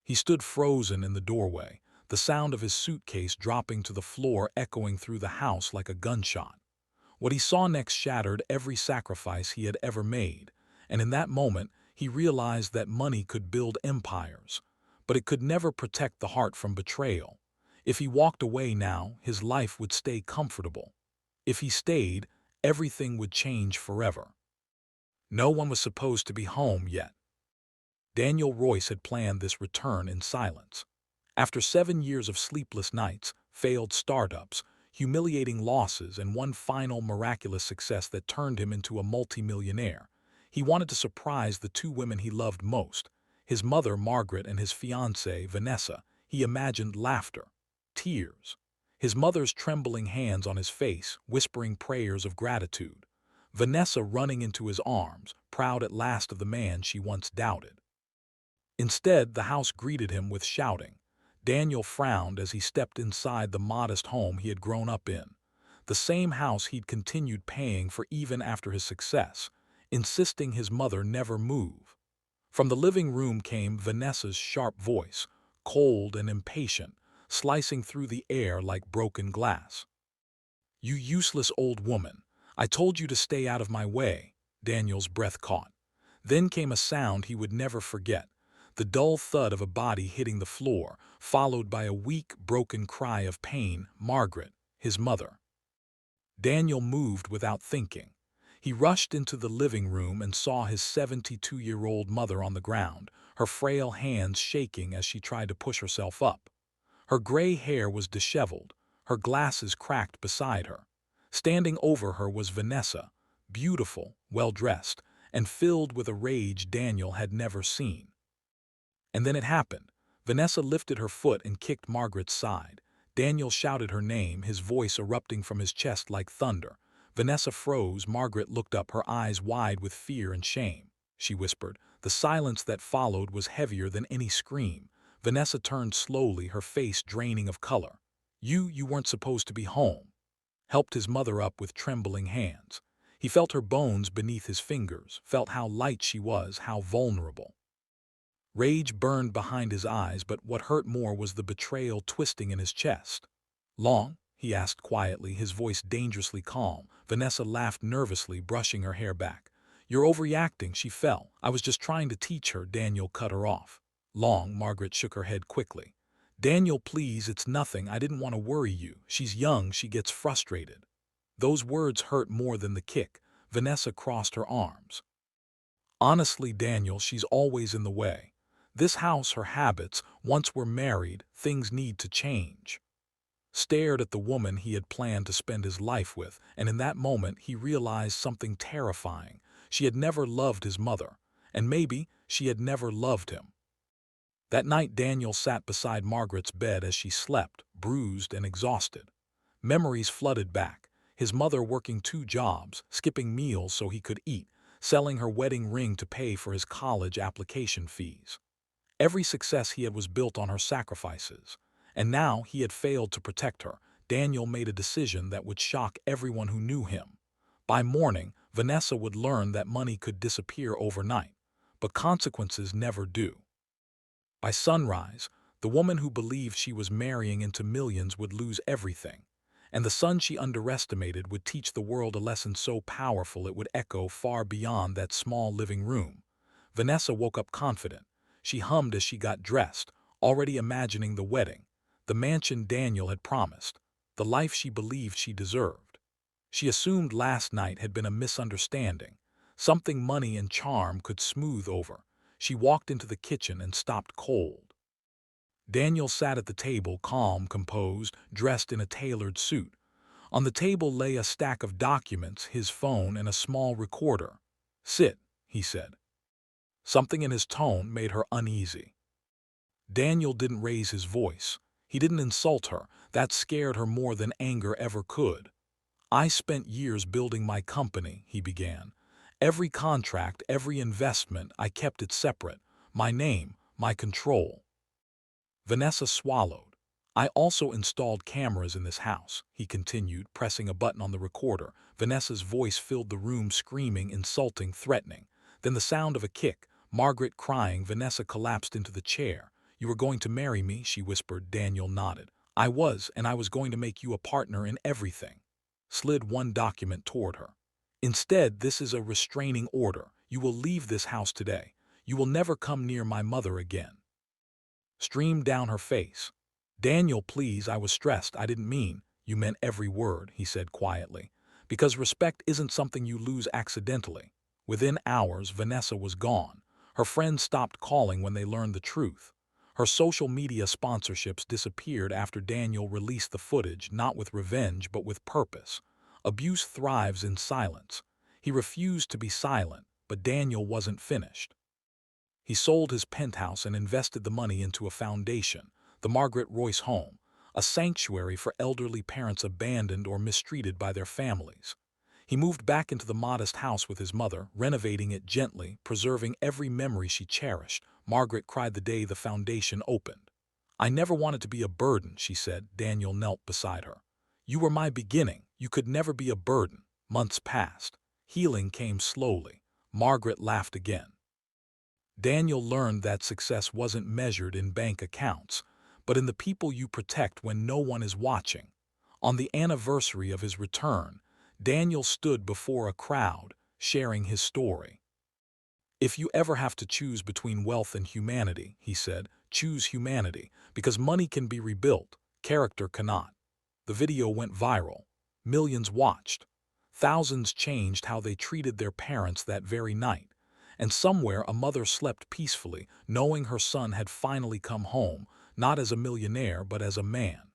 He stood frozen in the doorway, the sound of his suitcase dropping to the floor echoing through the house like a gunshot. What he saw next shattered every sacrifice he had ever made, and in that moment he realized that money could build empires, but it could never protect the heart from betrayal. If he walked away now, his life would stay comfortable. If he stayed, everything would change forever. No one was supposed to be home yet. Daniel Royce had planned this return in silence. After 7 years of sleepless nights, failed startups, humiliating losses, and one final miraculous success that turned him into a multimillionaire, he wanted to surprise the two women he loved most, his mother Margaret and his fiancée Vanessa. He imagined laughter, tears, his mother's trembling hands on his face, whispering prayers of gratitude, Vanessa running into his arms, proud at last of the man she once doubted. Instead, the house greeted him with shouting. Daniel frowned as he stepped inside the modest home he had grown up in, the same house he'd continued paying for even after his success, insisting his mother never move. From the living room came Vanessa's sharp voice, cold and impatient, slicing through the air like broken glass. "You useless old woman, I told you to stay out of my way." Daniel's breath caught. Then came a sound he would never forget, the dull thud of a body hitting the floor, followed by a weak, broken cry of pain. Margaret, his mother. Daniel moved without thinking. He rushed into the living room and saw his 72-year-old mother on the ground, her frail hands shaking as she tried to push herself up. Her gray hair was disheveled, her glasses cracked beside her. Standing over her was Vanessa, beautiful, well-dressed, and filled with a rage Daniel had never seen. And then it happened. Vanessa lifted her foot and kicked Margaret's side. Daniel shouted her name, his voice erupting from his chest like thunder. Vanessa froze. Margaret looked up, her eyes wide with fear and shame. She whispered. The silence that followed was heavier than any scream. Vanessa turned slowly, her face draining of color. You weren't supposed to be home." Helped his mother up with trembling hands. He felt her bones beneath his fingers, felt how light she was, how vulnerable. Rage burned behind his eyes, but what hurt more was the betrayal twisting in his chest. "Long?" he asked quietly, his voice dangerously calm. Vanessa laughed nervously, brushing her hair back. "You're overreacting." She fell. "I was just trying to teach her." Daniel cut her off. "Long?" Margaret shook her head quickly. "Daniel, please, it's nothing. I didn't want to worry you. She's young, she gets frustrated." Those words hurt more than the kick. Vanessa crossed her arms. "Honestly, Daniel, she's always in the way. This house, her habits, once we're married, things need to change." Stared at the woman he had planned to spend his life with, and in that moment he realized something terrifying. She had never loved his mother, and maybe she had never loved him. That night Daniel sat beside Margaret's bed as she slept, bruised and exhausted. Memories flooded back, his mother working 2 jobs, skipping meals so he could eat, selling her wedding ring to pay for his college application fees. Every success he had was built on her sacrifices, and now he had failed to protect her. Daniel made a decision that would shock everyone who knew him. By morning, Vanessa would learn that money could disappear overnight, but consequences never do. By sunrise, the woman who believed she was marrying into millions would lose everything, and the son she underestimated would teach the world a lesson so powerful it would echo far beyond that small living room. Vanessa woke up confident. She hummed as she got dressed, already imagining the wedding, the mansion Daniel had promised, the life she believed she deserved. She assumed last night had been a misunderstanding, something money and charm could smooth over. She walked into the kitchen and stopped cold. Daniel sat at the table, calm, composed, dressed in a tailored suit. On the table lay a stack of documents, his phone, and a small recorder. "Sit," he said. Something in his tone made her uneasy. Daniel didn't raise his voice. He didn't insult her. That scared her more than anger ever could. "I spent years building my company," he began. "Every contract, every investment, I kept it separate. My name, my control." Vanessa swallowed. "I also installed cameras in this house," he continued, pressing a button on the recorder. Vanessa's voice filled the room, screaming, insulting, threatening. Then the sound of a kick. Margaret crying. Vanessa collapsed into the chair. "You were going to marry me," she whispered. Daniel nodded. "I was, and I was going to make you a partner in everything." Slid one document toward her. "Instead, this is a restraining order. You will leave this house today. You will never come near my mother again." Streamed down her face. "Daniel, please, I was stressed. I didn't mean." "You meant every word," he said quietly. "Because respect isn't something you lose accidentally." Within hours, Vanessa was gone. Her friends stopped calling when they learned the truth. Her social media sponsorships disappeared after Daniel released the footage, not with revenge but with purpose. Abuse thrives in silence. He refused to be silent, but Daniel wasn't finished. He sold his penthouse and invested the money into a foundation, the Margaret Royce Home, a sanctuary for elderly parents abandoned or mistreated by their families. He moved back into the modest house with his mother, renovating it gently, preserving every memory she cherished. Margaret cried the day the foundation opened. "I never wanted to be a burden," she said. Daniel knelt beside her. "You were my beginning. You could never be a burden." Months passed. Healing came slowly. Margaret laughed again. Daniel learned that success wasn't measured in bank accounts, but in the people you protect when no one is watching. On the anniversary of his return, Daniel stood before a crowd, sharing his story. "If you ever have to choose between wealth and humanity," he said, "choose humanity, because money can be rebuilt, character cannot." The video went viral. Millions watched. Thousands changed how they treated their parents that very night. And somewhere a mother slept peacefully, knowing her son had finally come home, not as a millionaire but as a man.